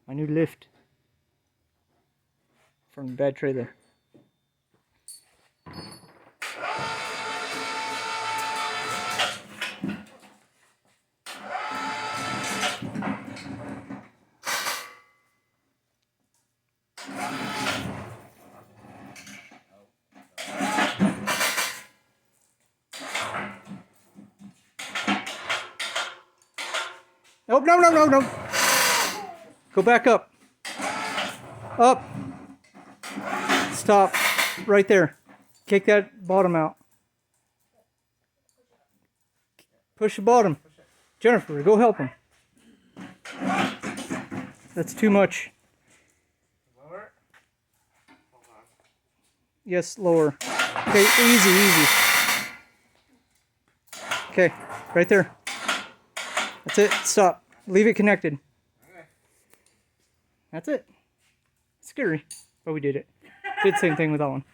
My new lift from the bad trailer. Oh, no, no, no, no. Go back up. Up. Stop. Right there. Kick that bottom out. Push the bottom. Jennifer, go help him. That's too much. Lower. Hold on. Yes, lower. Okay, easy, easy. Okay, right there. That's it. Stop. Leave it connected. Okay. That's it. Scary, but we did it. Did the same thing with that one.